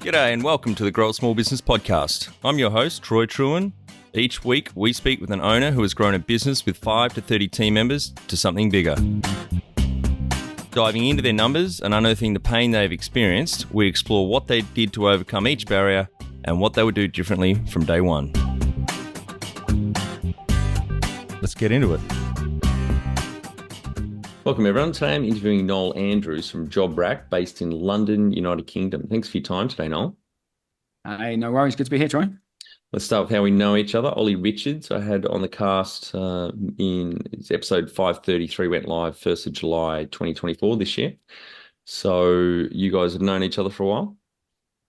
G'day and welcome to the Grow a Small Business Podcast. I'm your host, Troy Trewin. Each week, we speak with an owner who has grown a business with 5 to 30 team members to something bigger. Diving into their numbers and unearthing the pain they've experienced, we explore what they did to overcome each barrier and what they would do differently from day one. Let's get into it. Welcome everyone. Today I'm interviewing Noel Andrews from JobRack based in London, United Kingdom. Thanks for your time today, Noel. Hey, no worries. Good to be here, Troy. Let's start with how we know each other. Ollie Richards, I had on the cast it's episode 533, went live 1st of July 2024 this year. So you guys have known each other for a while?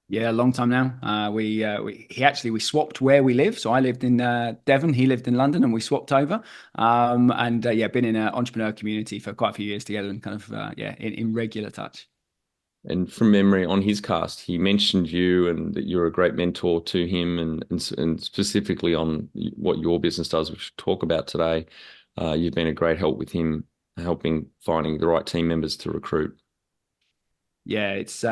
Yeah, a long time now. We swapped where we live. So I lived in Devon, he lived in London, and we swapped over. Been in an entrepreneur community for quite a few years together, and kind of in regular touch. And from memory, on his cast, he mentioned you and that you're a great mentor to him, and specifically on what your business does, which we'll talk about today. You've been a great help with him, helping finding the right team members to recruit. Yeah, it's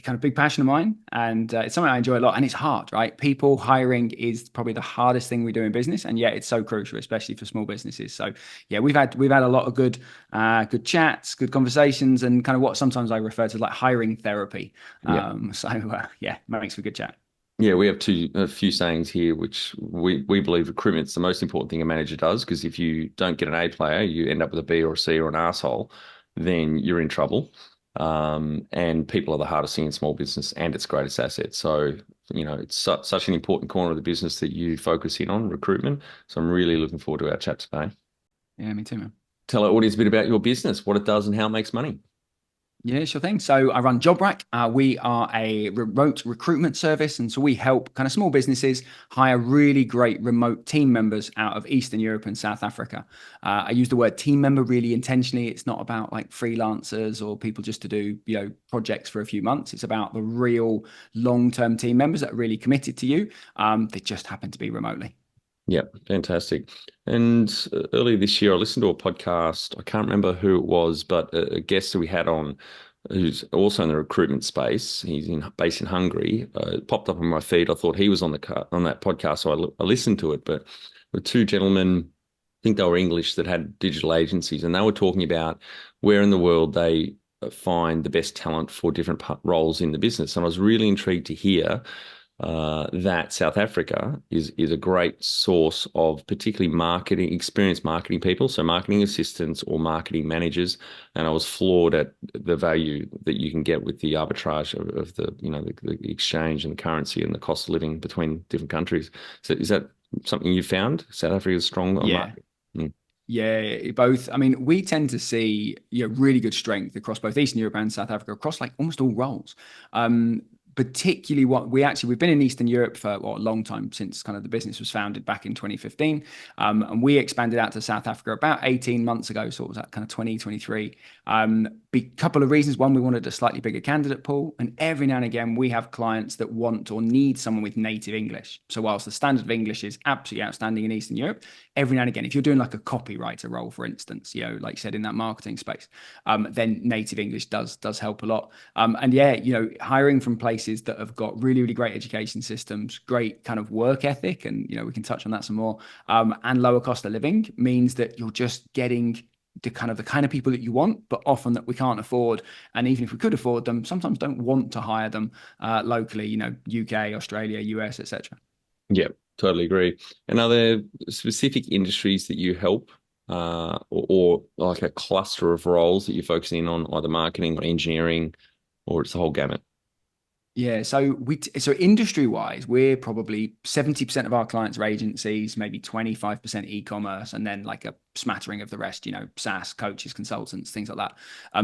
kind of big passion of mine, and it's something I enjoy a lot. And it's hard, right? People hiring is probably the hardest thing we do in business, and yet it's so crucial, especially for small businesses. So yeah, we've had a lot of good chats, good conversations, and kind of what sometimes I refer to like hiring therapy. Makes for good chat. Yeah, we have a few sayings here, which we believe recruitment's the most important thing a manager does, because if you don't get an A player, you end up with a B or a C or an arsehole, then you're in trouble. And people are the hardest thing in small business and its greatest asset. So, it's such an important corner of the business that you focus in on, recruitment. So I'm really looking forward to our chat today. Yeah, me too, man. Tell our audience a bit about your business, what it does and how it makes money. Yeah, sure thing. So I run JobRack. We are a remote recruitment service. And so we help kind of small businesses hire really great remote team members out of Eastern Europe and South Africa. I use the word team member really intentionally. It's not about like freelancers or people just to do, projects for a few months. It's about the real long-term team members that are really committed to you. They just happen to be remotely. Yeah, fantastic. And earlier this year, I listened to a podcast. I can't remember who it was, but a guest that we had on who's also in the recruitment space. He's based in Hungary. It popped up on my feed. I thought he was on that podcast, so I listened to it. But the two gentlemen, I think they were English, that had digital agencies, and they were talking about where in the world they find the best talent for different roles in the business. And I was really intrigued to hear that South Africa is a great source of particularly experienced marketing people, so marketing assistants or marketing managers. And I was floored at the value that you can get with the arbitrage of the exchange and the currency and the cost of living between different countries. So is that something you found? South Africa is strong on marketing? Yeah, both. I mean, we tend to see really good strength across both Eastern Europe and South Africa, across like almost all roles. Particularly we've been in Eastern Europe for a long time, since kind of the business was founded back in 2015. And we expanded out to South Africa about 18 months ago. So it was that kind of 2023. Couple of reasons. One, we wanted a slightly bigger candidate pool. And every now and again, we have clients that want or need someone with native English. So whilst the standard of English is absolutely outstanding in Eastern Europe, every now and again, if you're doing like a copywriter role, for instance, like you said, in that marketing space, then native English does help a lot. Hiring from places that have got really, really great education systems, great kind of work ethic, and we can touch on that some more, and lower cost of living means that you're just getting the kind of people that you want, but often that we can't afford. And even if we could afford them, sometimes don't want to hire them locally, UK, Australia, US, etc. Yeah, totally agree. And are there specific industries that you help or like a cluster of roles that you're focusing on, either marketing or engineering, or it's the whole gamut? Yeah, so industry-wise, we're probably 70% of our clients are agencies, maybe 25% e-commerce, and then like a smattering of the rest, SaaS, coaches, consultants, things like that.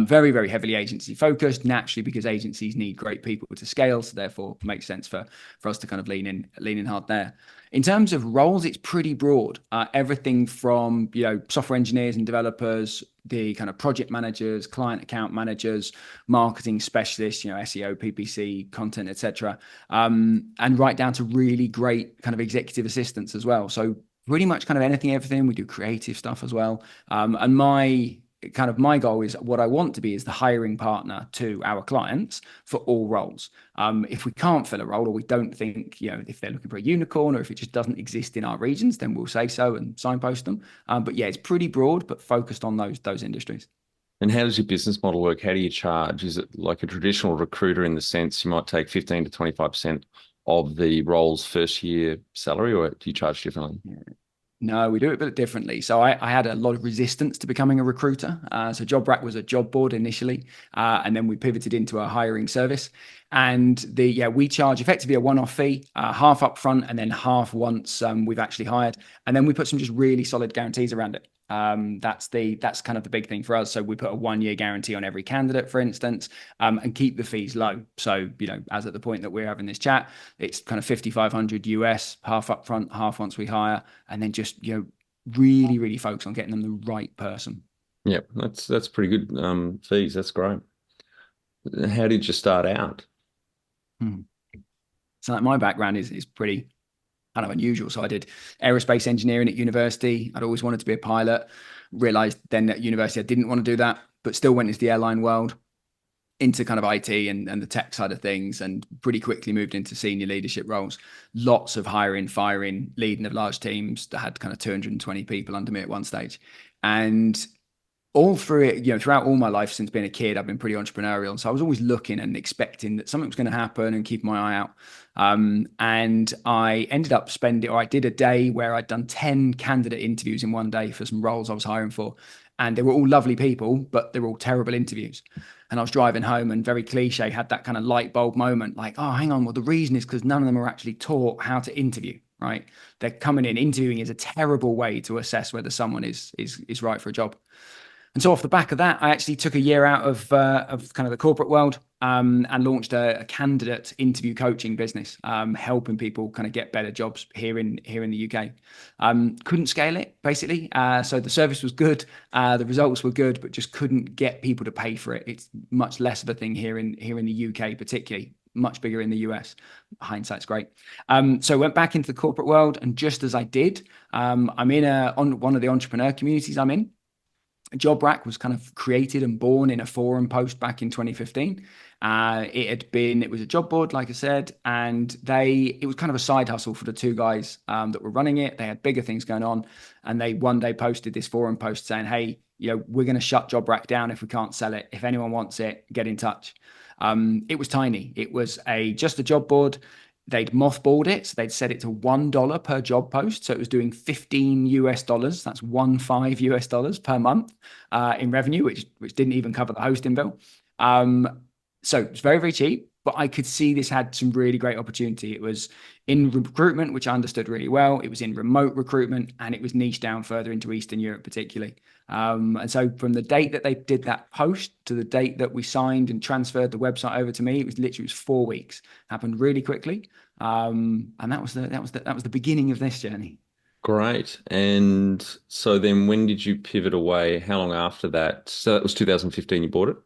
Very, very heavily agency focused, naturally, because agencies need great people to scale. So therefore it makes sense for us to kind of lean in hard there. In terms of roles, it's pretty broad. Everything from, software engineers and developers, the kind of project managers, client account managers, marketing specialists, SEO, PPC, content, etc. And right down to really great kind of executive assistants as well. So pretty much kind of anything, everything. We do creative stuff as well. And my kind of my goal is what I want to be is the hiring partner to our clients for all roles. If we can't fill a role, or we don't think, if they're looking for a unicorn, or if it just doesn't exist in our regions, then we'll say so and signpost them. But yeah, it's pretty broad, but focused on those industries. And how does your business model work? How do you charge? Is it like a traditional recruiter in the sense you might take 15 to 25% of the role's first year salary, or do you charge differently? No, we do it a bit differently. So I had a lot of resistance to becoming a recruiter. So JobRack was a job board initially, and then we pivoted into a hiring service. And we charge effectively a one-off fee, half upfront and then half once we've actually hired. And then we put some just really solid guarantees around it. That's kind of the big thing for us. So we put a 1 year guarantee on every candidate, for instance, and keep the fees low. So, as at the point that we're having this chat, it's kind of 5,500 US, half upfront, half once we hire, and then just, really, really focus on getting them the right person. Yeah, that's pretty good fees. That's great. How did you start out? Hmm. So like my background is pretty kind of unusual. So I did aerospace engineering at university. I'd always wanted to be a pilot. Realized then at university I didn't want to do that, but still went into the airline world, into kind of IT and the tech side of things, and pretty quickly moved into senior leadership roles. Lots of hiring, firing, leading of large teams that had kind of 220 people under me at one stage. And all through it, throughout all my life since being a kid, I've been pretty entrepreneurial. And so I was always looking and expecting that something was going to happen and keeping my eye out. And I ended up I did a day where I'd done 10 candidate interviews in one day for some roles I was hiring for. And they were all lovely people, but they were all terrible interviews. And I was driving home and, very cliche, had that kind of light bulb moment like, oh, hang on. Well, the reason is because none of them are actually taught how to interview, right? They're coming in. Interviewing is a terrible way to assess whether someone is right for a job. And so off the back of that, I actually took a year out of kind of the corporate world, and launched a candidate interview coaching business, helping people kind of get better jobs here in the UK. Couldn't scale it basically, so the service was good, the results were good, but just couldn't get people to pay for it. It's much less of a thing here in the UK, particularly. Much bigger in the US. Hindsight's great. So I went back into the corporate world, and just as I did, I'm in on one of the entrepreneur communities I'm in. JobRack was kind of created and born in a forum post back in 2015. It was a job board, like I said, and it was kind of a side hustle for the two guys that were running it. They had bigger things going on, and they one day posted this forum post saying, "Hey, we're going to shut JobRack down if we can't sell it. If anyone wants it, get in touch." It was tiny. It was just a job board. They'd mothballed it. So they'd set it to $1 per job post. So it was doing 15 US dollars. That's 15 US dollars per month in revenue, which didn't even cover the hosting bill. So it was very, very cheap. But I could see this had some really great opportunity. It was in recruitment, which I understood really well. It was in remote recruitment, and it was niche down further into Eastern Europe, particularly. And so from the date that they did that post to the date that we signed and transferred the website over to me, it was 4 weeks. Happened really quickly. And that was the beginning of this journey. Great. And so then when did you pivot away? How long after that? So that was 2015 you bought it?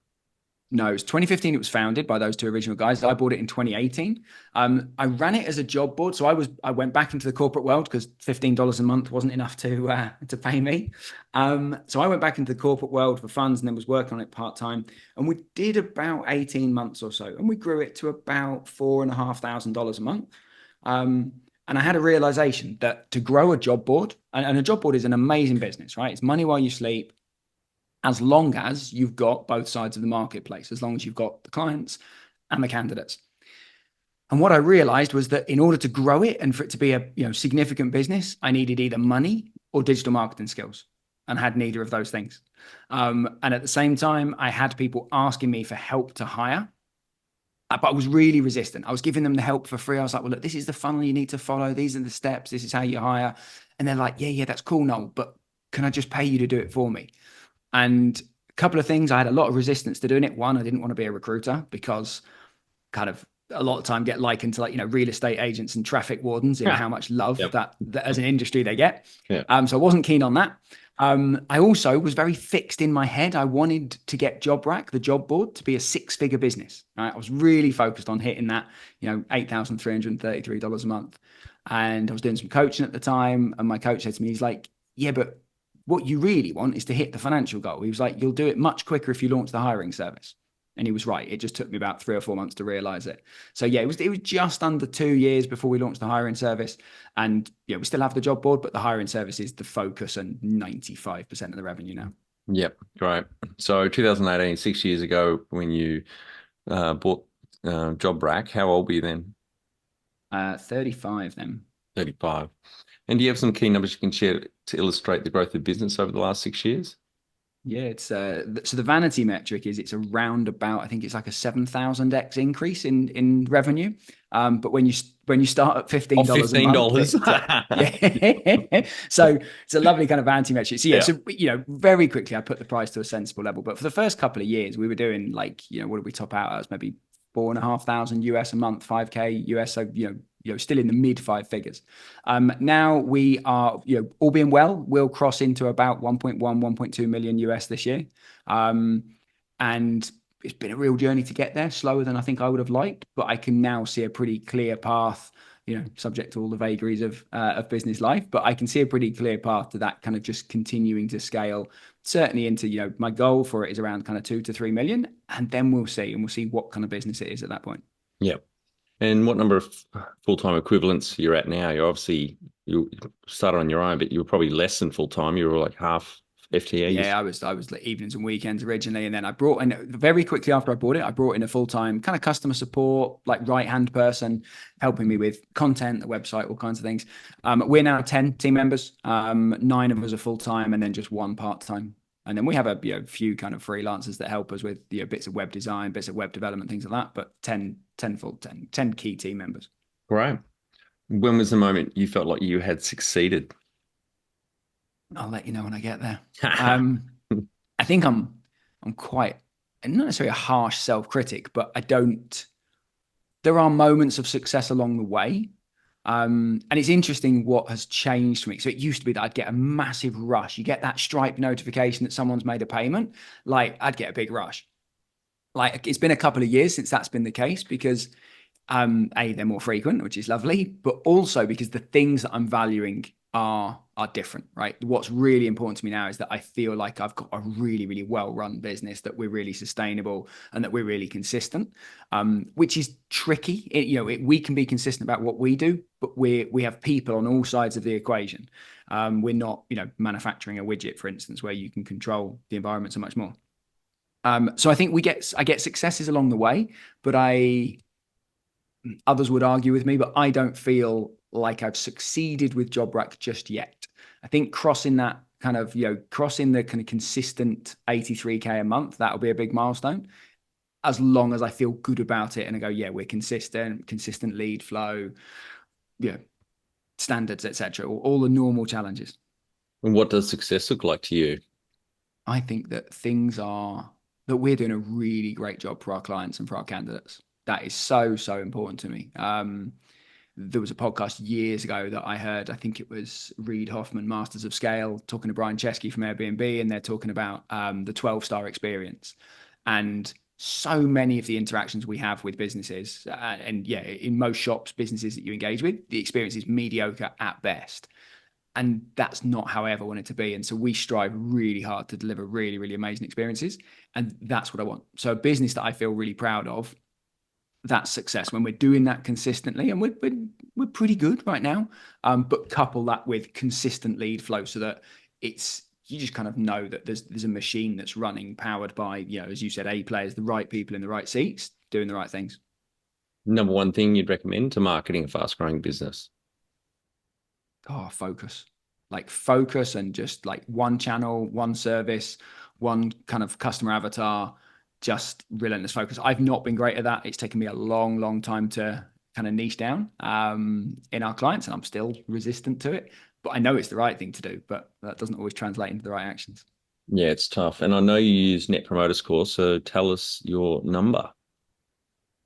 No, it was 2015. It was founded by those two original guys. I bought it in 2018. I ran it as a job board, so I went back into the corporate world because $15 a month wasn't enough to pay me. So I went back into the corporate world for funds, and then was working on it part time. And we did about 18 months or so, and we grew it to about $4,500 a month. And I had a realization that to grow a job board, and a job board is an amazing business, right? It's money while you sleep, as long as you've got both sides of the marketplace, as long as you've got the clients and the candidates. And what I realized was that in order to grow it and for it to be a significant business, I needed either money or digital marketing skills, and had neither of those things. And at the same time, I had people asking me for help to hire, but I was really resistant. I was giving them the help for free. I was like, well, look, this is the funnel you need to follow. These are the steps. This is how you hire. And they're like, yeah, that's cool, Noel, but can I just pay you to do it for me? And a couple of things, I had a lot of resistance to doing it. One, I didn't want to be a recruiter because kind of a lot of time get likened to real estate agents and traffic wardens in how much love Yep. that as an industry they get. Yeah. So I wasn't keen on that. I also was very fixed in my head. I wanted to get JobRack, the job board, to be a 6-figure business. Right? I was really focused on hitting that, $8,333 a month. And I was doing some coaching at the time. And my coach said to me, he's like, yeah, but what you really want is to hit the financial goal. He was like, you'll do it much quicker if you launch the hiring service. And he was right. It just took me about 3 or 4 months to realize it. So yeah, it was just under 2 years before we launched the hiring service. And yeah, we still have the job board, but the hiring service is the focus and 95% of the revenue now. Yep, great. So 2018, 6 years ago, when you bought Job Rack, how old were you then? 35 then. 35. And do you have some key numbers you can share to illustrate the growth of business over the last 6 years? Yeah, it's so the vanity metric is it's around about, I think it's like a 7,000x increase in revenue. But when you start at Oh, $15 a month, $15. yeah. So it's a lovely kind of vanity metric. So yeah, Yeah. so very quickly I put the price to a sensible level. But for the first couple of years, we were doing like, what did we top out as? Maybe 4,500 US a month, 5K US. So still in the mid five figures. Now we are, all being well, we'll cross into about 1.1, 1.2 million US this year. And it's been a real journey to get there, slower than I think I would have liked, but I can now see a pretty clear path, subject to all the vagaries of business life, but I can see a pretty clear path to that kind of just continuing to scale, certainly into, my goal for it is around kind of 2 to 3 million. And then we'll see what kind of business it is at that point. Yeah. And what number of full-time equivalents you're at now? You started on your own, but you were probably less than full-time. You were like half FTE. Yeah, I was like evenings and weekends originally, and then I brought in very quickly after I bought it. I brought in a full-time kind of customer support, like right-hand person, helping me with content, the website, all kinds of things. We're now 10 team members. 9 of us are full-time, and then just one part-time. And then we have a few kind of freelancers that help us with bits of web design, bits of web development, things like that. But 10 key team members. Great. When was the moment you felt like you had succeeded? I'll let you know when I get there. I think I'm quite not necessarily a harsh self-critic, but I don't. There are moments of success along the way, and it's interesting what has changed for me. So it used to be that I'd get a massive rush. You get that Stripe notification that someone's made a payment, like I'd get a big rush. Like it's been a couple of years since that's been the case because they're more frequent, which is lovely, but also because the things that I'm valuing are different, right? What's really important to me now is that I feel like I've got a really, really well-run business, that we're really sustainable and that we're really consistent, which is tricky. We can be consistent about what we do, but we have people on all sides of the equation. We're not, manufacturing a widget, for instance, where you can control the environment so much more. So I think I get successes along the way, but others would argue with me, but I don't feel like I've succeeded with JobRack just yet. I think crossing that kind of, crossing the kind of consistent 83K a month, that'll be a big milestone. As long as I feel good about it and I go, yeah, we're consistent lead flow, standards, etc., all the normal challenges. And what does success look like to you? I think that that we're doing a really great job for our clients and for our candidates. That is so, so important to me. There was a podcast years ago that I heard, I think it was Reid Hoffman, Masters of Scale, talking to Brian Chesky from Airbnb, and they're talking about the 12-star experience. And so many of the interactions we have with businesses, and yeah, in most shops, businesses that you engage with, the experience is mediocre at best. And that's not how I ever want it to be. And so we strive really hard to deliver really, really amazing experiences. And that's what I want. So a business that I feel really proud of, that's success when we're doing that consistently, and we're pretty good right now. But couple that with consistent lead flow so that you just kind of know that there's a machine that's running, powered by, as you said, A players, the right people in the right seats, doing the right things. Number one thing you'd recommend to marketing a fast-growing business? Focus. Like focus and just like one channel, one service, one kind of customer avatar, just relentless focus. I've not been great at that. It's taken me a long, long time to kind of niche down in our clients, and I'm still resistant to it. But I know it's the right thing to do, but that doesn't always translate into the right actions. Yeah, it's tough. And I know you use Net Promoter Score, so tell us your number.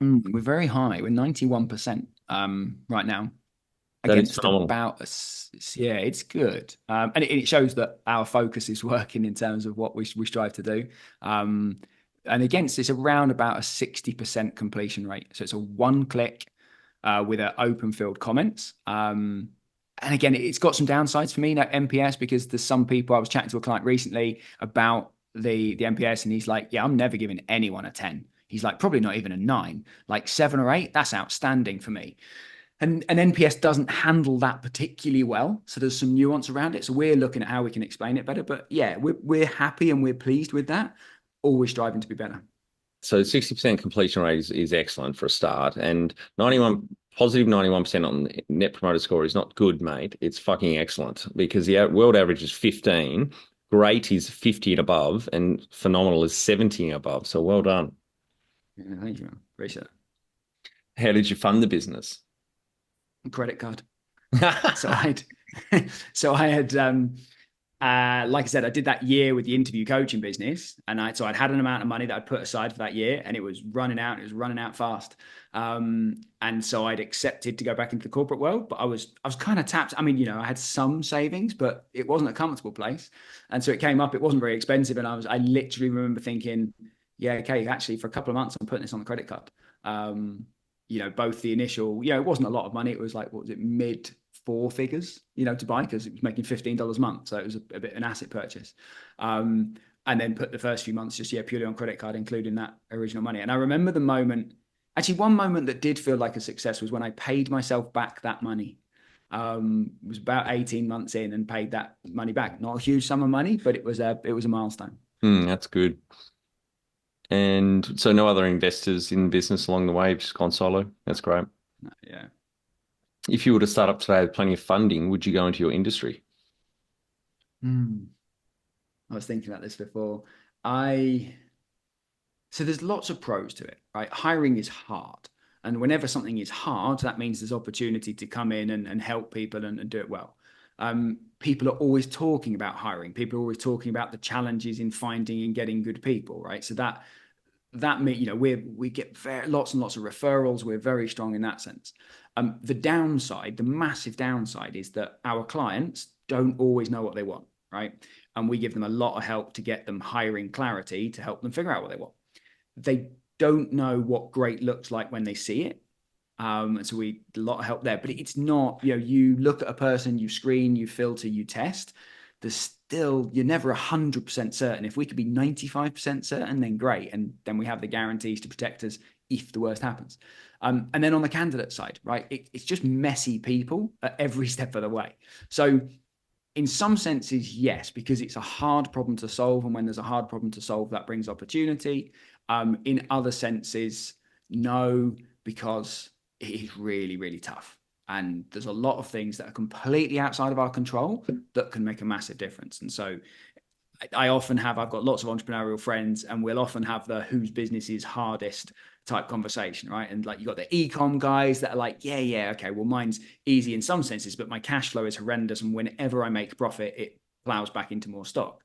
We're very high. We're 91% right now. That is Against phenomenal. yeah, it's good. And it shows that our focus is working in terms of what we strive to do. And against it's around about a 60% completion rate. So it's a one click with an open field comments. And again, it's got some downsides for me, that NPS, because there's some people. I was chatting to a client recently about the NPS, and he's like, yeah, I'm never giving anyone a 10. He's like, probably not even a 9, like 7 or 8. That's outstanding for me. And NPS doesn't handle that particularly well. So there's some nuance around it. So we're looking at how we can explain it better. But yeah, we're happy and we're pleased with that. Always striving to be better. So 60% completion rate is excellent for a start, and 91 positive 91% on net promoter score is not good, mate. It's fucking excellent because the world average is 15, great is 50 and above, and phenomenal is 70 and above. So well done. Yeah, thank you, man. Appreciate How did you fund the business? it. Credit card. So I'd so I had like I said, I did that year with the interview coaching business, and I'd had an amount of money that I'd put aside for that year, and it was running out. It was running out fast, and so I'd accepted to go back into the corporate world. But I was kind of tapped. I mean, I had some savings, but it wasn't a comfortable place, and so it came up. It wasn't very expensive, and I literally remember thinking, yeah, okay, actually, for a couple of months, I'm putting this on the credit card. Both the initial, it wasn't a lot of money. It was like, what was it, mid four figures, to buy, because it was making $15 a month. So it was a bit an asset purchase. And then put the first few months just, purely on credit card, including that original money. And I remember the moment, actually one moment that did feel like a success was when I paid myself back that money. It was about 18 months in and paid that money back. Not a huge sum of money, but it was a milestone. That's good. And so no other investors in the business along the way, you've just gone solo. That's great. Yeah. If you were to start up today with plenty of funding, would you go into your industry? I was thinking about this before. So there's lots of pros to it, right? Hiring is hard. And whenever something is hard, that means there's opportunity to come in and help people and do it well. People are always talking about hiring. People are always talking about the challenges in finding and getting good people, right? So that we get lots and lots of referrals. We're very strong in that sense. The massive downside is that our clients don't always know what they want, right? And we give them a lot of help to get them hiring clarity to help them figure out what they want. They don't know what great looks like when they see it. And so a lot of help there, but it's not, you look at a person, you screen, you filter, you test. You're never 100% certain. If we could be 95% certain, then great. And then we have the guarantees to protect us if the worst happens. And then on the candidate side, right, it's just messy people at every step of the way. So in some senses, yes, because it's a hard problem to solve. And when there's a hard problem to solve, that brings opportunity. In other senses, no, because it is really, really tough. And there's a lot of things that are completely outside of our control that can make a massive difference. And so I've got lots of entrepreneurial friends, and we'll often have the whose business is hardest type conversation, right? And like, you got the e-com guys that are like, yeah, okay, well, mine's easy in some senses, but my cash flow is horrendous. And whenever I make profit, it plows back into more stock.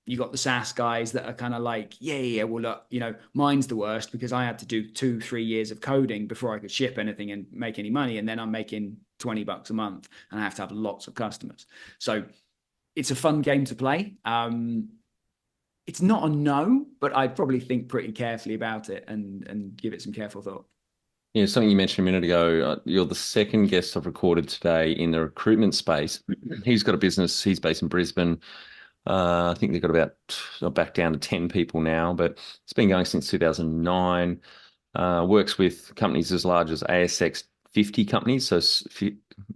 You got the SaaS guys that are kind of like, yeah, well, look, mine's the worst because I had to do 2-3 years of coding before I could ship anything and make any money. And then I'm making $20 a month and I have to have lots of customers. So it's a fun game to play. It's not a no, but I'd probably think pretty carefully about it and give it some careful thought. Yeah, something you mentioned a minute ago. You're the second guest I've recorded today in the recruitment space. He's got a business. He's based in Brisbane. I think they've got back down to 10 people now, but it's been going since 2009. Works with companies as large as ASX 50 companies. So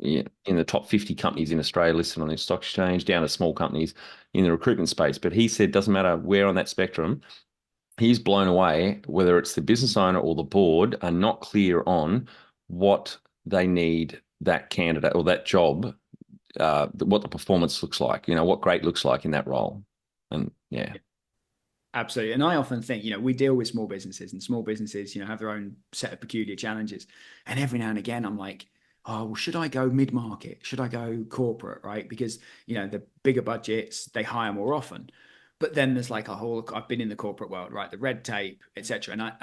in the top 50 companies in Australia listed on the stock exchange, down to small companies in the recruitment space. But he said, doesn't matter where on that spectrum, he's blown away, whether it's the business owner or the board are not clear on what they need that candidate or that job, what the performance looks like, what great looks like in that role. And yeah. Absolutely. And I often think, we deal with small businesses, and small businesses, have their own set of peculiar challenges. And every now and again, I'm like, oh, well, should I go mid-market? Should I go corporate? Right? Because, the bigger budgets, they hire more often. But then there's like I've been in the corporate world, right? The red tape, etc.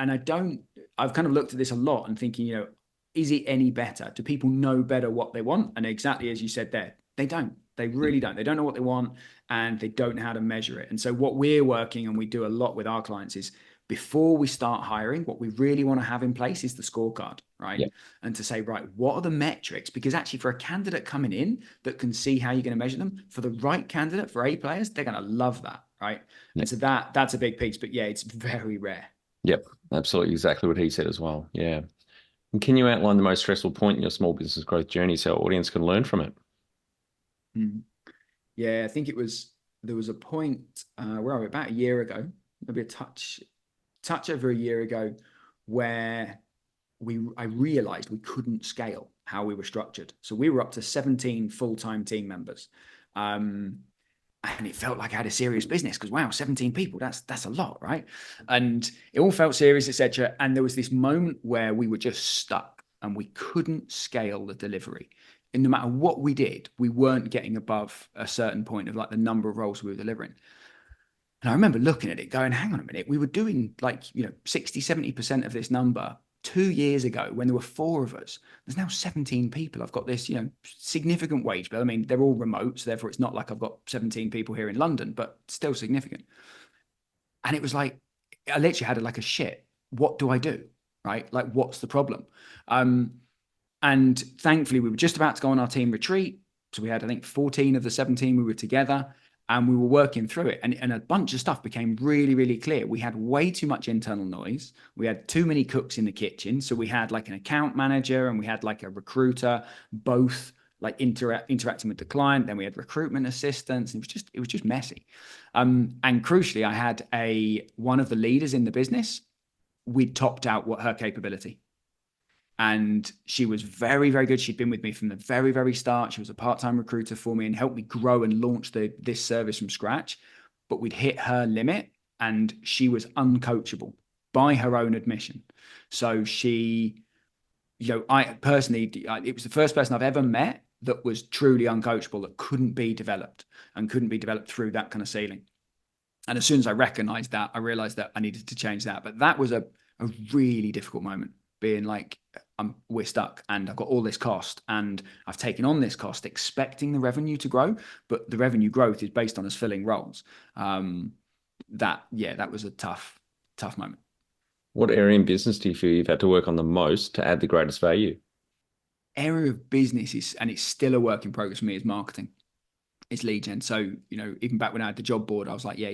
I've kind of looked at this a lot and thinking, is it any better? Do people know better what they want? And exactly as you said there, they don't. They really don't. They don't know what they want, and they don't know how to measure it. And so what we're working, and we do a lot with our clients, is before we start hiring, what we really want to have in place is the scorecard, right? Yeah. And to say, right, what are the metrics? Because actually, for a candidate coming in that can see how you're going to measure them, for the right candidate, for A players, they're going to love that, right? Yeah. And so that's a big piece. But yeah, it's very rare. Yep. Absolutely. Exactly what he said as well. Yeah. And can you outline the most stressful point in your small business growth journey so our audience can learn from it? Mm. Yeah, I think there was a point where about a year ago, maybe a touch over a year ago, where I realized we couldn't scale how we were structured. So we were up to 17 full-time team members. Um, and it felt like I had a serious business because wow, 17 people, that's a lot, right? And it all felt serious, etc. And there was this moment where we were just stuck and we couldn't scale the delivery. And no matter what we did, we weren't getting above a certain point of like the number of roles we were delivering. And I remember looking at it going, hang on a minute, we were doing like, 60, 70% of this number 2 years ago when there were four of us. There's now 17 people. I've got this, significant wage bill. I mean, they're all remote, so therefore it's not like I've got 17 people here in London, but still significant. And it was like, I literally had like a shit. What do I do? Right? Like, what's the problem? And thankfully, we were just about to go on our team retreat. So we had, I think, 14 of the 17 we were together and we were working through it. And a bunch of stuff became really, really clear. We had way too much internal noise. We had too many cooks in the kitchen. So we had like an account manager and we had like a recruiter, both like interacting with the client. Then we had recruitment assistants. And it was just messy. And crucially, I had one of the leaders in the business. We'd topped out what her capability. And she was very, very good. She'd been with me from the very, very start. She was a part-time recruiter for me and helped me grow and launch this service from scratch. But we'd hit her limit and she was uncoachable by her own admission. So I personally, it was the first person I've ever met that was truly uncoachable, that couldn't be developed and couldn't be developed through that kind of ceiling. And as soon as I recognized that, I realized that I needed to change that. But that was a really difficult moment, being like, we're stuck and I've got all this cost and I've taken on this cost expecting the revenue to grow, but the revenue growth is based on us filling roles. That was a tough moment. What area in business do you feel you've had to work on the most to add the greatest value? Area of business is, and it's still a work in progress for me, is marketing. It's lead gen. So, even back when I had the job board, I was like, yeah,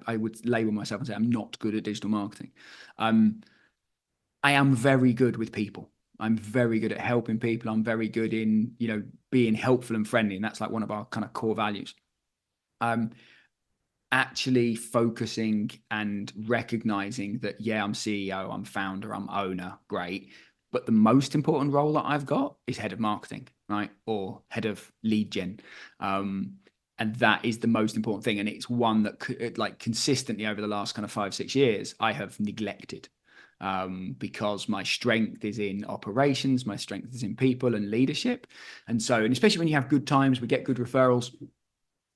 I would label myself and say I'm not good at digital marketing. I am very good with people. I'm very good at helping people. I'm very good in, being helpful and friendly. And that's like one of our kind of core values. Actually focusing and recognizing that, yeah, I'm CEO, I'm founder, I'm owner, great. But the most important role that I've got is head of marketing, right? Or head of lead gen. And that is the most important thing. And it's one that like consistently over the last kind of 5-6 years, I have neglected. Because my strength is in operations, my strength is in people and leadership. And especially when you have good times, we get good referrals,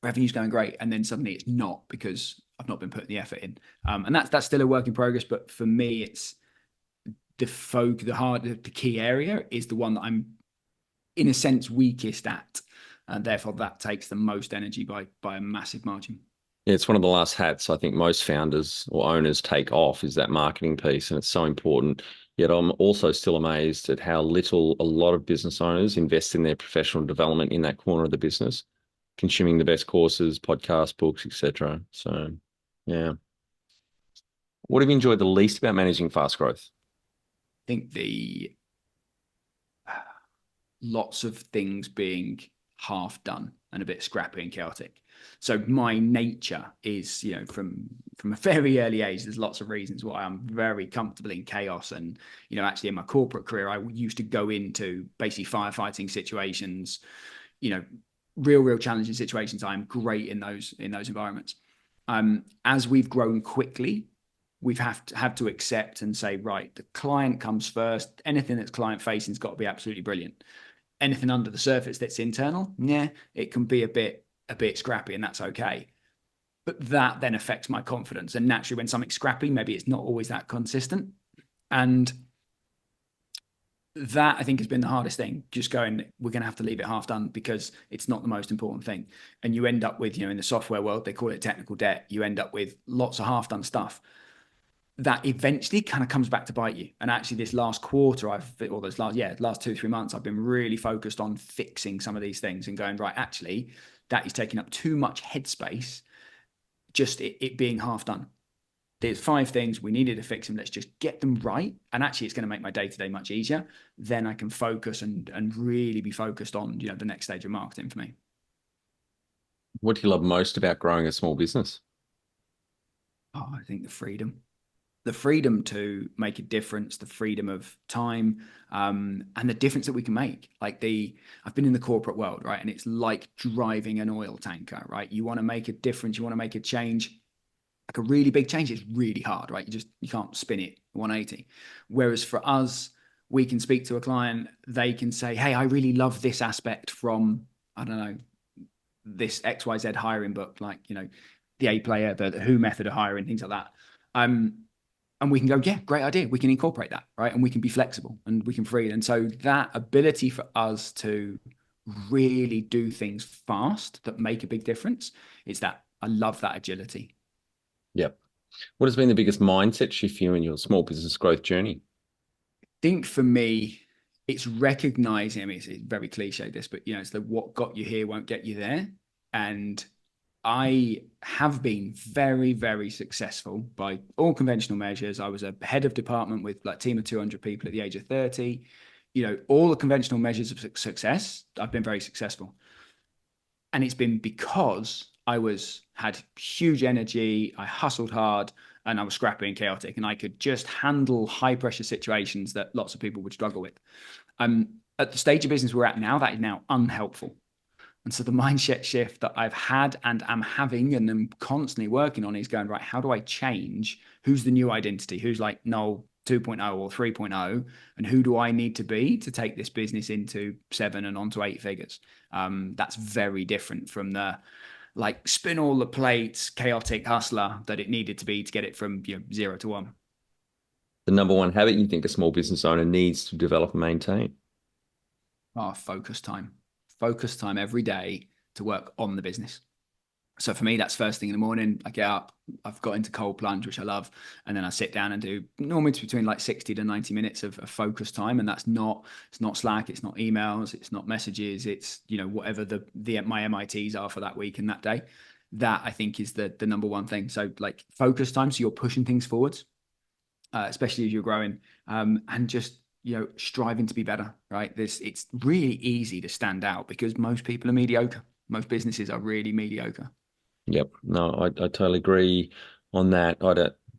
revenue's going great. And then suddenly it's not because I've not been putting the effort in. And that's still a work in progress. But for me, it's the key area is the one that I'm in a sense weakest at. And therefore that takes the most energy by a massive margin. Yeah, it's one of the last hats I think most founders or owners take off is that marketing piece, and it's so important. Yet I'm also still amazed at how little a lot of business owners invest in their professional development in that corner of the business, consuming the best courses, podcasts, books, etc. So, yeah. What have you enjoyed the least about managing fast growth? I think the lots of things being half done and a bit scrappy and chaotic. So my nature is, from a very early age, there's lots of reasons why I'm very comfortable in chaos. And, actually in my corporate career, I used to go into basically firefighting situations, real challenging situations. I'm great in those environments. As we've grown quickly, we've had to accept and say, right, the client comes first. Anything that's client facing has got to be absolutely brilliant. Anything under the surface that's internal, yeah, it can be a bit scrappy, and that's okay. But that then affects my confidence. And naturally, when something's scrappy, maybe it's not always that consistent. And that I think has been the hardest thing. Just going, we're going to have to leave it half done because it's not the most important thing. And you end up with, in the software world, they call it technical debt. You end up with lots of half done stuff. that eventually kind of comes back to bite you. And actually, this last quarter, or those last 2 3 months, I've been really focused on fixing some of these things and going, right, actually, that is taking up too much headspace, just it being half done. There's 5 things we needed to fix them. Let's just get them right. And actually, it's going to make my day to day much easier. Then I can focus and really be focused on, the next stage of marketing for me. What do you love most about growing a small business? Oh, I think the freedom to make a difference, the freedom of time, and the difference that we can make. I've been in the corporate world, right? And it's like driving an oil tanker, right? You want to make a difference, you want to make a change, like a really big change. It's really hard, right? You can't spin it 180. Whereas for us, we can speak to a client, they can say, hey, I really love this aspect from, I don't know, this XYZ hiring book, the A player, the who method of hiring, things like that. And we can go, yeah, great idea. We can incorporate that, right? And we can be flexible and we can free. And so that ability for us to really do things fast that make a big difference, is that I love that agility. Yep. What has been the biggest mindset shift for you in your small business growth journey? I think for me, it's recognizing, I mean, it's very cliche this, but it's the what got you here won't get you there. And I have been very, very successful by all conventional measures. I was a head of department with a team of 200 people at the age of 30. All the conventional measures of success, I've been very successful. And it's been because had huge energy, I hustled hard, and I was scrappy and chaotic, and I could just handle high pressure situations that lots of people would struggle with. At the stage of business we're at now, that is now unhelpful. And so the mindset shift that I've had and am having and am constantly working on is going, right, how do I change? Who's the new identity? Who's like Noel 2.0 or 3.0? And who do I need to be to take this business into 7 and onto 8 figures? That's very different from the spin all the plates, chaotic hustler that it needed to be to get it from 0 to 1. The number one habit you think a small business owner needs to develop and maintain? Focus time. Focus time every day to work on the business. So for me, that's first thing in the morning. I get up, I've got into cold plunge, which I love. And then I sit down and do normally it's between 60 to 90 minutes of focus time. And it's not Slack, it's not emails, it's not messages, it's, whatever my MITs are for that week and that day. That I think is the number one thing. So focus time. So you're pushing things forwards, especially as you're growing, and just, striving to be better, right? It's really easy to stand out because most people are mediocre. Most businesses are really mediocre. Yep. No, I totally agree on that.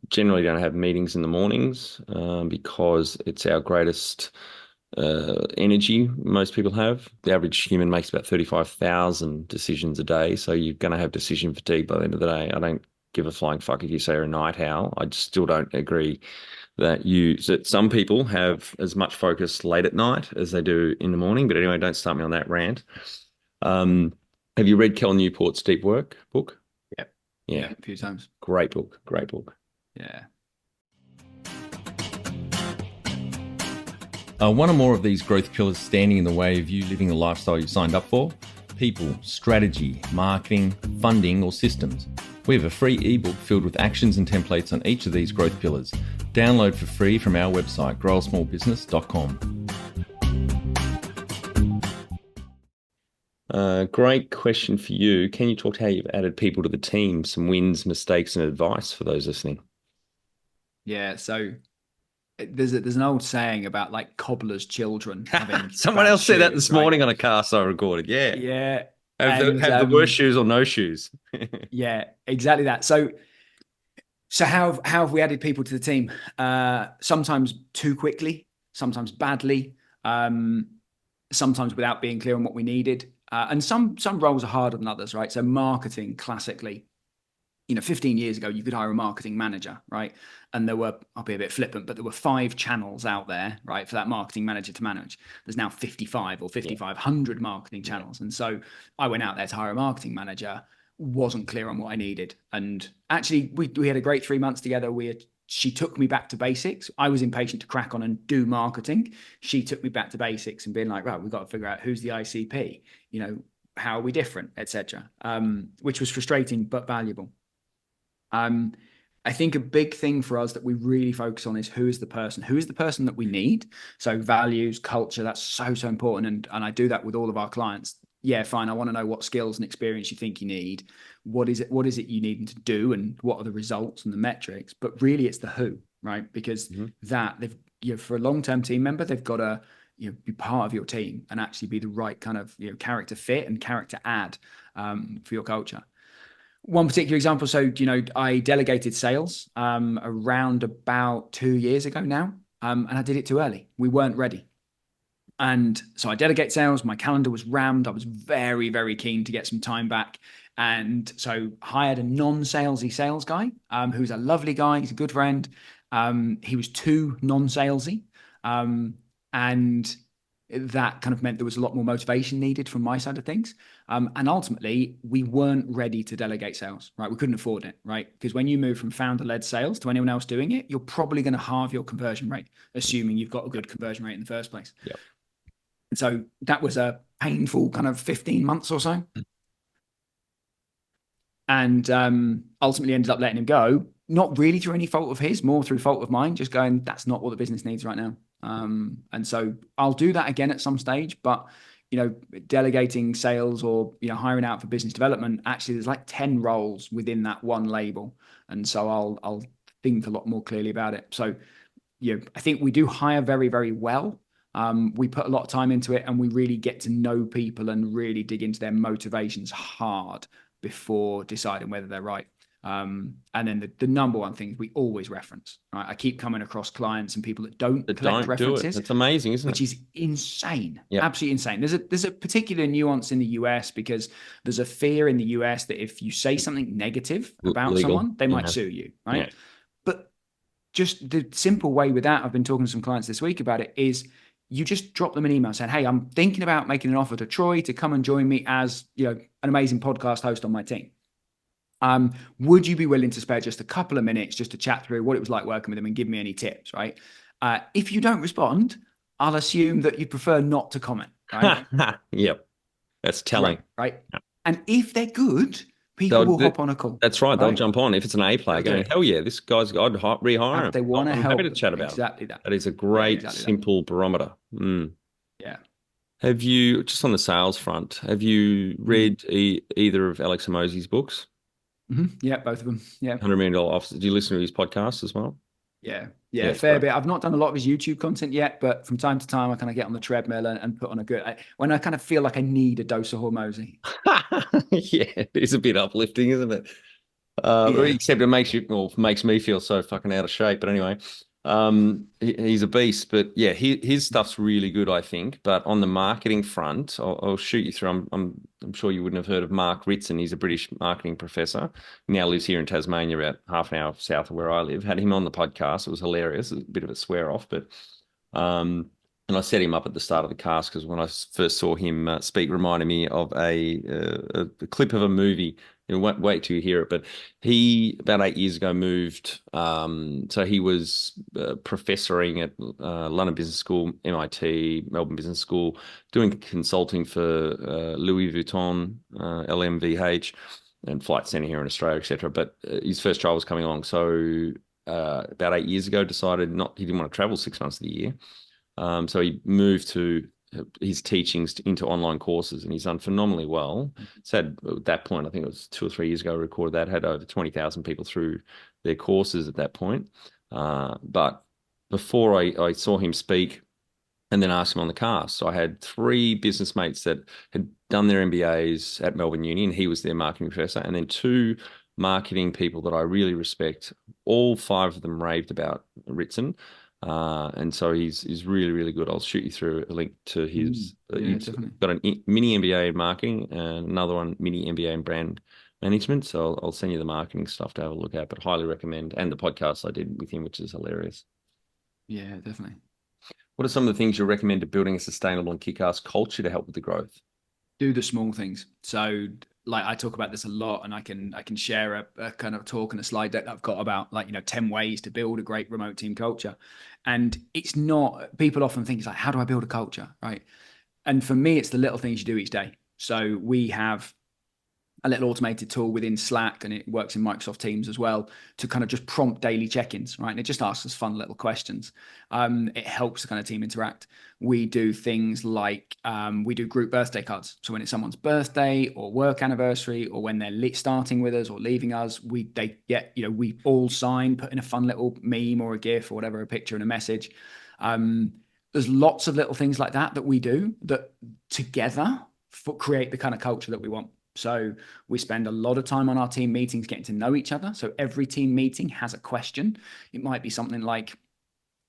Generally don't have meetings in the mornings because it's our greatest energy most people have. The average human makes about 35,000 decisions a day. So you're going to have decision fatigue by the end of the day. I don't give a flying fuck if you say you're a night owl. I just still don't agree that some people have as much focus late at night as they do in the morning. But anyway, don't start me on that rant. Have you read Cal Newport's Deep Work book? Yep. Yeah. A few times. Great book. Great book. Yeah. Are one or more of these growth pillars standing in the way of you living the lifestyle you signed up for? People, strategy, marketing, funding, or systems? We have a free ebook filled with actions and templates on each of these growth pillars. Download for free from our website, growasmallbusiness.com. Great question for you. Can you talk to how you've added people to the team, some wins, mistakes, and advice for those listening? Yeah. So there's an old saying about cobbler's children having Someone else said that this right? morning on a cast I recorded. Yeah. Yeah. Have the worst shoes or no shoes. Yeah, exactly that. So how have we added people to the team? Sometimes too quickly, sometimes badly, sometimes without being clear on what we needed. And some roles are harder than others, right? So marketing, classically, 15 years ago, you could hire a marketing manager, right? And I'll be a bit flippant, but there were 5 channels out there, right, for that marketing manager to manage. There's now 55 or 5,500 marketing channels. And so I went out there to hire a marketing manager, wasn't clear on what I needed. And actually, we had a great 3 months together. She took me back to basics. I was impatient to crack on and do marketing. She took me back to basics and being like, right, we've got to figure out who's the ICP, how are we different, etc. Which was frustrating but valuable. I think a big thing for us that we really focus on is who is the person that we need. So values, culture, that's so important. And I do that with all of our clients. Yeah, fine. I want to know what skills and experience you think you need. What is it you need to do, and what are the results and the metrics? But really it's the who, right? Because Mhm. that they've, for a long-term team member, they've got to, be part of your team and actually be the right kind of, character fit and character add for your culture. One particular example. So, I delegated sales around about 2 years ago now, and I did it too early. We weren't ready. And so I delegate sales. My calendar was rammed. I was very, very keen to get some time back. And so hired a non-salesy sales guy, who's a lovely guy. He's a good friend. He was too non-salesy. And that kind of meant there was a lot more motivation needed from my side of things. And ultimately, we weren't ready to delegate sales, right? We couldn't afford it, right? Because when you move from founder-led sales to anyone else doing it, you're probably going to halve your conversion rate, assuming you've got a good conversion rate in the first place. Yep. So that was a painful kind of 15 months or so. And ultimately ended up letting him go, not really through any fault of his, more through fault of mine, just going, that's not what the business needs right now. And so I'll do that again at some stage, but delegating sales or hiring out for business development, actually there's like 10 roles within that one label. And so I'll think a lot more clearly about it. So I think we do hire very, very well. We put a lot of time into it, and we really get to know people and really dig into their motivations hard before deciding whether they're right. And then the number one thing we always reference, right? I keep coming across clients and people that don't That collect don't do it. references, That's amazing, isn't it? which is insane, Yep. absolutely insane. There's a particular nuance in the US because there's a fear in the US that if you say something negative about Legal. someone, they might Yeah. sue you, Yeah. right? But just the simple way with that, I've been talking to some clients this week about it, is you just drop them an email saying, hey, I'm thinking about making an offer to Troy to come and join me as an amazing podcast host on my team. Would you be willing to spare just a couple of minutes just to chat through what it was like working with him and give me any tips, right? If you don't respond, I'll assume that you prefer not to comment, right? Yep. That's Great, telling. right? And if they're good, people They'll will do, hop on a call, that's right. They'll right? jump on if it's an A player They'll do going, it. hell yeah, this guy's, rehire him. They want to I'm happy to help. chat about him. Exactly that. That is a Yeah, great, exactly that. simple barometer. Mm. Yeah. Have you, just on the sales front, have you read either of Alex Hormozi's books? Mm-hmm. Yeah, both of them. Yeah. $100 Million Office. Do you listen to his podcast as well? Yeah. Yeah, Yeah. it's Fair great. bit. I've not done a lot of his YouTube content yet, but from time to time, I kind of get on the treadmill and put on a good, when I kind of feel like I need a dose of Hormozy. Yeah, it is a bit uplifting, isn't it? Yeah. Except it makes you, well, makes me feel so fucking out of shape. But anyway, he's a beast. But yeah, his stuff's really good, I think. But on the marketing front, I'll shoot you through. I'm sure you wouldn't have heard of Mark Ritson. He's a British marketing professor. He now lives here in Tasmania, about half an hour south of where I live. Had him on the podcast. It was hilarious. It was a bit of a swear off, but and I set him up at the start of the cast because when I first saw him speak, reminded me of a clip of a movie. Wait till you hear it. But he, about 8 years ago, moved. So he was professoring at London Business School, MIT, Melbourne Business School, doing consulting for Louis Vuitton, LMVH, and Flight Centre here in Australia, etc. But his first child was coming along. So about 8 years ago, decided he didn't want to travel 6 months of the year. So he moved to his teachings into online courses, and he's done phenomenally well. Said at that point, I think it was 2 or 3 years ago, I recorded that, had over 20,000 people through their courses at that point. But before I saw him speak and then asked him on the cast, so I had three business mates that had done their MBAs at Melbourne Uni, and he was their marketing professor, and then two marketing people that I really respect. All five of them raved about Ritson. And so he's really, really good. I'll shoot you through a link to his. Yeah, He's definitely. got a mini MBA in marketing and another one mini MBA in brand management. So I'll send you the marketing stuff to have a look at, but highly recommend. And the podcast I did with him, which is hilarious. Yeah, definitely. What are some of the things you recommend to building a sustainable and kick-ass culture to help with the growth? Do the small things. So like I talk about this a lot, and I can share a kind of talk and a slide deck that I've got about 10 ways to build a great remote team culture. And it's not, people often think it's like, how do I build a culture? Right. And for me, it's the little things you do each day. So we have a little automated tool within Slack, and it works in Microsoft Teams as well, to kind of just prompt daily check-ins, right? And it just asks us fun little questions. It helps the kind of team interact. We do things like we do group birthday cards. So when it's someone's birthday or work anniversary, or when they're starting with us or leaving us, they get, we all sign, put in a fun little meme or a GIF or whatever, a picture and a message. There's lots of little things like that we do that together create the kind of culture that we want. So we spend a lot of time on our team meetings getting to know each other. So every team meeting has a question. It might be something like,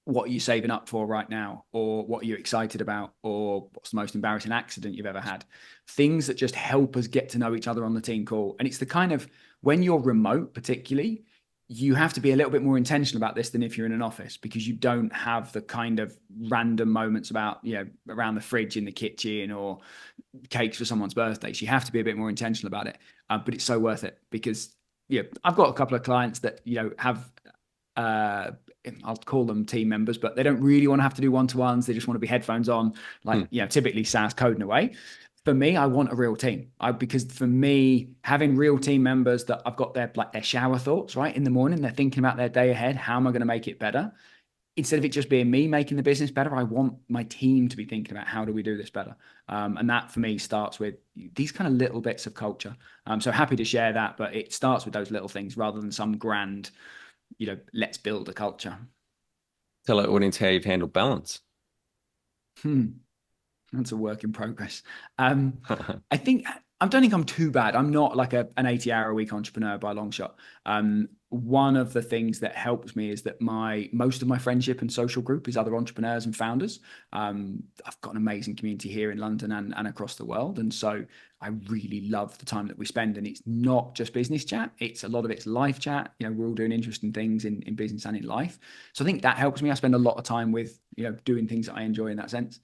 what are you saving up for right now? Or what are you excited about? Or what's the most embarrassing accident you've ever had? Things that just help us get to know each other on the team call. And it's the kind of, when you're remote, particularly, you have to be a little bit more intentional about this than if you're in an office, because you don't have the kind of random moments about, around the fridge in the kitchen or cakes for someone's birthday. So you have to be a bit more intentional about it. But it's so worth it, because, I've got a couple of clients that, have, I'll call them team members, but they don't really want to have to do one-to-ones. They just want to be headphones on, like, typically SaaS coding away. For me, I want a real team. Because for me, having real team members that I've got their shower thoughts, right, in the morning, they're thinking about their day ahead. How am I going to make it better? Instead of it just being me making the business better, I want my team to be thinking about, how do we do this better? And that for me starts with these kind of little bits of culture. So happy to share that, but it starts with those little things rather than some grand, let's build a culture. Tell our audience how you've handled balance. That's a work in progress. I think I don't think I'm too bad. I'm not like an 80-hour a week entrepreneur by a long shot. One of the things that helps me is that most of my friendship and social group is other entrepreneurs and founders. I've got an amazing community here in London and across the world. And so I really love the time that we spend. And it's not just business chat. A lot of it's life chat. We're all doing interesting things in business and in life. So I think that helps me. I spend a lot of time with, doing things that I enjoy in that sense.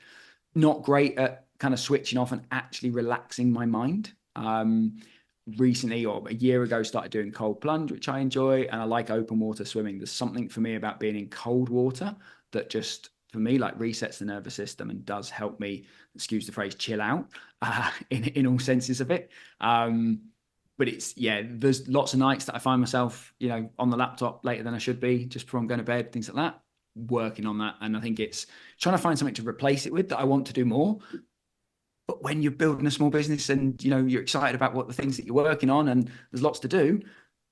Not great at kind of switching off and actually relaxing my mind. Recently, or a year ago, started doing cold plunge, which I enjoy, and I like open water swimming. There's something for me about being in cold water that just, for me, like resets the nervous system and does help me, excuse the phrase, chill out in all senses of it. But there's lots of nights that I find myself, on the laptop later than I should be, just before I'm going to bed, things like that, working on that. And I think it's trying to find something to replace it with that I want to do more. But when you're building a small business and, you're excited about what the things that you're working on and there's lots to do,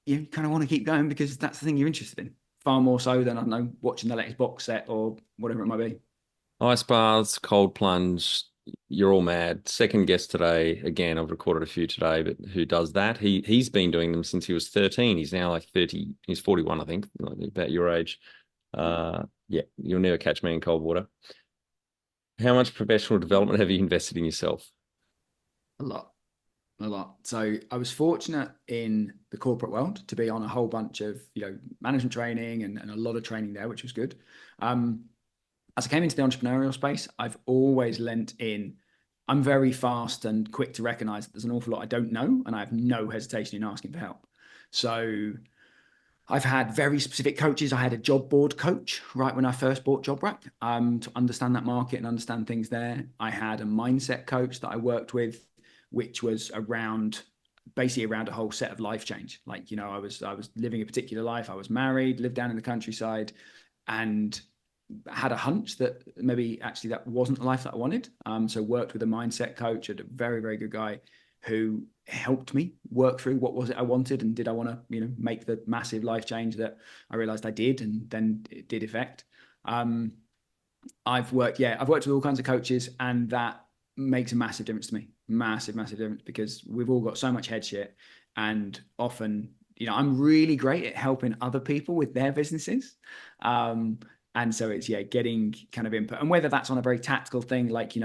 you kind of want to keep going because that's the thing you're interested in. Far more so than, I don't know, watching the latest box set or whatever it might be. Ice baths, cold plunge, you're all mad. Second guest today, again, I've recorded a few today, but who does that? He's been doing them since he was 13. He's now like 30, he's 41, I think, like about your age. Yeah, you'll never catch me in cold water. How much professional development have you invested in yourself? A lot. A lot. So I was fortunate in the corporate world to be on a whole bunch of, management training and a lot of training there, which was good. As I came into the entrepreneurial space, I've always lent in. I'm very fast and quick to recognize that there's an awful lot I don't know, and I have no hesitation in asking for help. So I've had very specific coaches. I had a job board coach right when I first bought JobRack, to understand that market and understand things there. I had a mindset coach that I worked with, which was basically around a whole set of life change. Like, I was living a particular life. I was married, lived down in the countryside, and had a hunch that maybe actually that wasn't the life that I wanted. So worked with a mindset coach, a very, very good guy who helped me work through what was it I wanted, and did I want to, make the massive life change that I realized I did, and then it did effect. I've worked with all kinds of coaches, and that makes a massive difference to me. Massive, massive difference, because we've all got so much head shit, and often, I'm really great at helping other people with their businesses. And so it's, getting kind of input, and whether that's on a very tactical thing, like,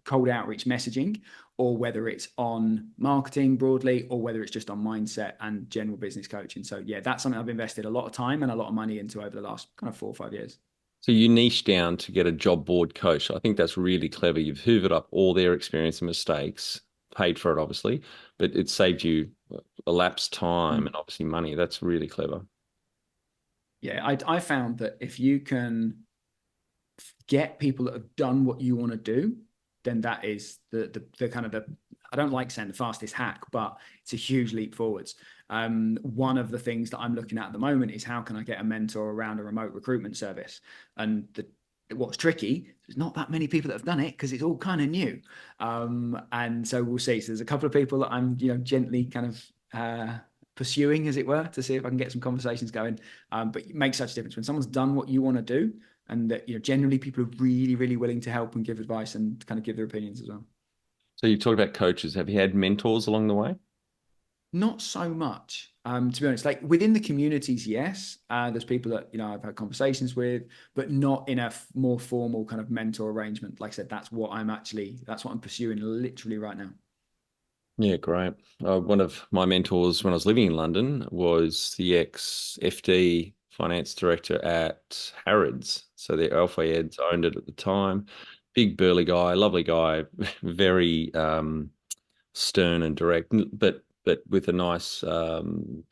cold outreach messaging, or whether it's on marketing broadly, or whether it's just on mindset and general business coaching. So that's something I've invested a lot of time and a lot of money into over the last kind of 4 or 5 years. So you niche down to get a job board coach. I think that's really clever. You've hoovered up all their experience and mistakes, paid for it, obviously, but it saved you elapsed time and obviously money. That's really clever. Yeah, I found that if you can get people that have done what you want to do then that is the kind of the, I don't like saying the fastest hack, but it's a huge leap forwards. One of the things that I'm looking at the moment is how can I get a mentor around a remote recruitment service? And what's tricky, there's not that many people that have done it because it's all kind of new. And so we'll see. So there's a couple of people that I'm, gently kind of pursuing, as it were, to see if I can get some conversations going. But it makes such a difference when someone's done what you want to do, and that generally people are really, really willing to help and give advice and kind of give their opinions as well. So you talked about coaches. Have you had mentors along the way? Not so much, to be honest. Like within the communities, yes, there's people that I've had conversations with, but not in a more formal kind of mentor arrangement. Like I said, that's what I'm pursuing literally right now. Yeah, great. One of my mentors when I was living in London was the ex-FD finance director at Harrods. So the Alpha Eds owned it at the time. Big burly guy, lovely guy, very stern and direct, but with a nice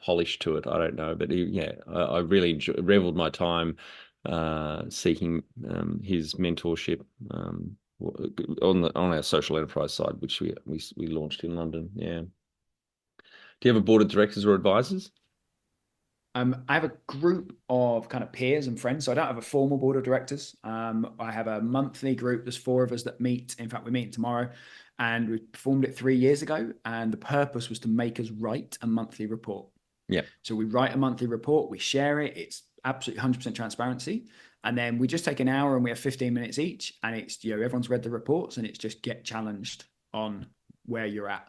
polish to it. I don't know, but I really reveled my time seeking his mentorship. On our social enterprise side, which we launched in London. Yeah. Do you have a board of directors or advisors? I have a group of kind of peers and friends. So I don't have a formal board of directors. I have a monthly group. There's four of us that meet. In fact, we're meeting tomorrow, and we formed it 3 years ago. And the purpose was to make us write a monthly report. Yeah. So we write a monthly report, we share it. It's absolutely 100% transparency. And then we just take an hour and we have 15 minutes each. And it's, everyone's read the reports and it's just get challenged on where you're at.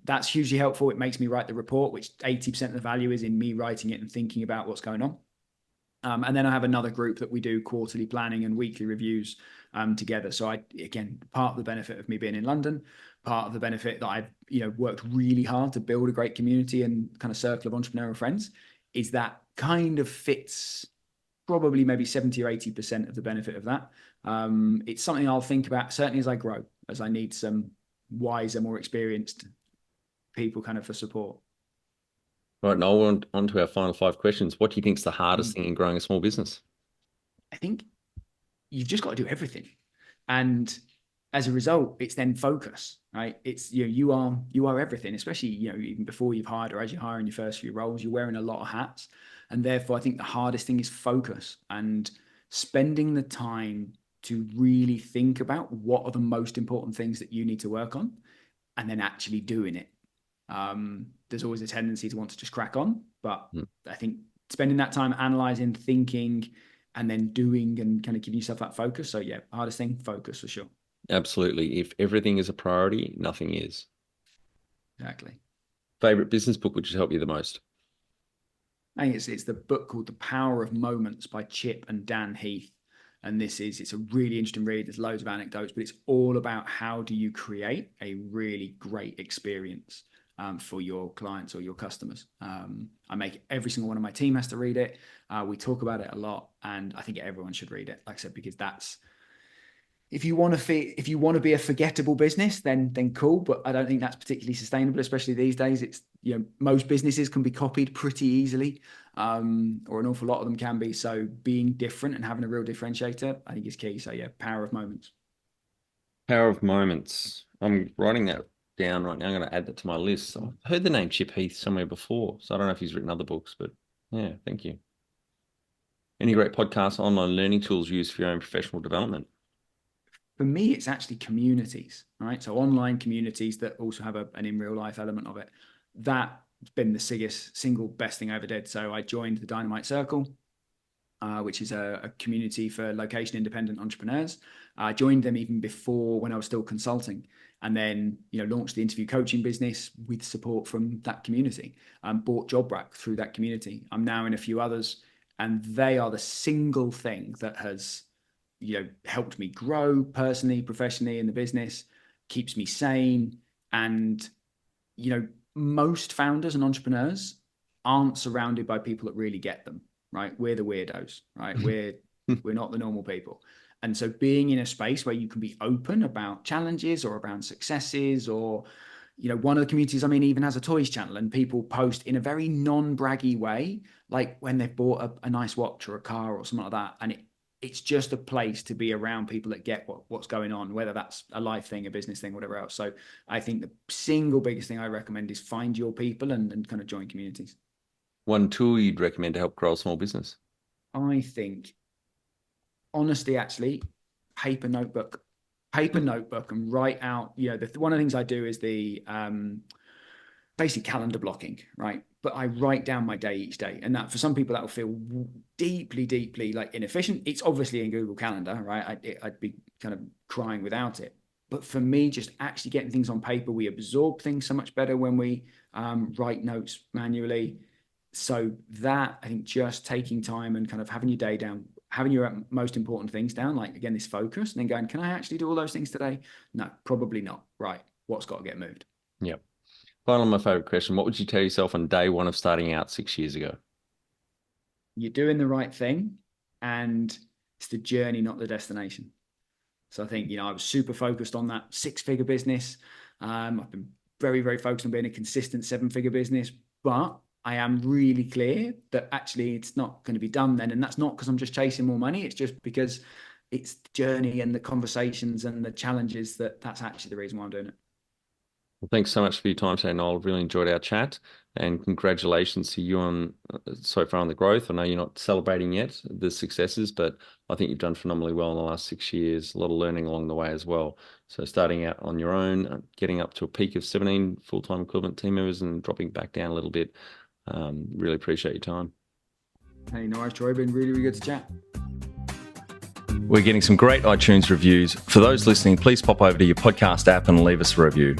That's hugely helpful. It makes me write the report, which 80% of the value is in me writing it and thinking about what's going on. And then I have another group that we do quarterly planning and weekly reviews together. So again, part of the benefit of me being in London, part of the benefit that I've, worked really hard to build a great community and kind of circle of entrepreneurial friends is that kind of fits probably maybe 70 or 80% of the benefit of that. It's something I'll think about certainly as I grow, as I need some wiser, more experienced people kind of for support. Right, Noel, on to our final five questions. What do you think is the hardest Mm. thing in growing a small business? I think you've just got to do everything. And as a result, it's then focus, right? It's you are everything, especially even before you've hired or as you hire in your first few roles, you're wearing a lot of hats. And therefore, I think the hardest thing is focus and spending the time to really think about what are the most important things that you need to work on and then actually doing it. There's always a tendency to want to just crack on, but Hmm. I think spending that time analyzing, thinking, and then doing and kind of giving yourself that focus. So yeah, hardest thing, focus for sure. Absolutely. If everything is a priority, nothing is. Exactly. Favorite business book which has helped you the most? I think it's the book called The Power of Moments by Chip and Dan Heath. And it's a really interesting read. There's loads of anecdotes, but it's all about how do you create a really great experience for your clients or your customers. I make every single one of my team has to read it. We talk about it a lot, and I think everyone should read it. Like I said, because that's if you want to be a forgettable business, then cool. But I don't think that's particularly sustainable, especially these days. It's most businesses can be copied pretty easily, or an awful lot of them can be. So being different and having a real differentiator, I think is key. So yeah, power of moments. Power of Moments. I'm writing that down right now. I'm going to add that to my list. I've heard the name Chip Heath somewhere before, so I don't know if he's written other books, but yeah, thank you. Any Yeah. great podcasts, online learning tools used for your own professional development? For me, it's actually communities, right? So online communities that also have an in real life element of it. That's been the single best thing I ever did. So I joined the Dynamite Circle, which is a community for location independent entrepreneurs. I joined them even before when I was still consulting, and then launched the interview coaching business with support from that community. Bought JobRack through that community. I'm now in a few others, and they are the single thing that has helped me grow personally, professionally in the business, keeps me sane, and most founders and entrepreneurs aren't surrounded by people that really get them, right? We're the weirdos, right? We're not the normal people. And so being in a space where you can be open about challenges or around successes, or one of the communities I'm in even has a toys channel, and people post in a very non-braggy way, like when they've bought a nice watch or a car or something like that. And it's just a place to be around people that get what's going on, whether that's a life thing, a business thing, whatever else. So I think the single biggest thing I recommend is find your people and kind of join communities. One tool you'd recommend to help grow a small business? I think, honestly, actually, paper notebook, and write out, one of the things I do is the basically calendar blocking, right? But I write down my day each day. And that for some people, that will feel deeply, deeply like inefficient. It's obviously in Google Calendar, right? I'd be kind of crying without it. But for me, just actually getting things on paper, we absorb things so much better when we write notes manually. So that, I think, just taking time and kind of having your day down, having your most important things down, like, again, this focus, and then going, can I actually do all those things today? No, probably not. Right. What's got to get moved? Yep. Finally, my favorite question. What would you tell yourself on day one of starting out 6 years ago? You're doing the right thing, and it's the journey, not the destination. So I think, I was super focused on that 6-figure business. I've been very, very focused on being a consistent 7-figure business, but I am really clear that actually it's not going to be done then. And that's not because I'm just chasing more money. It's just because it's the journey and the conversations and the challenges that's actually the reason why I'm doing it. Well, thanks so much for your time today, Noel. I've really enjoyed our chat, and congratulations to you on so far on the growth. I know you're not celebrating yet the successes, but I think you've done phenomenally well in the last 6 years. A lot of learning along the way as well. So starting out on your own, getting up to a peak of 17 full-time equivalent team members and dropping back down a little bit. Really appreciate your time. Hey, no worries, Troy. Been really, really good to chat. We're getting some great iTunes reviews. For those listening, please pop over to your podcast app and leave us a review.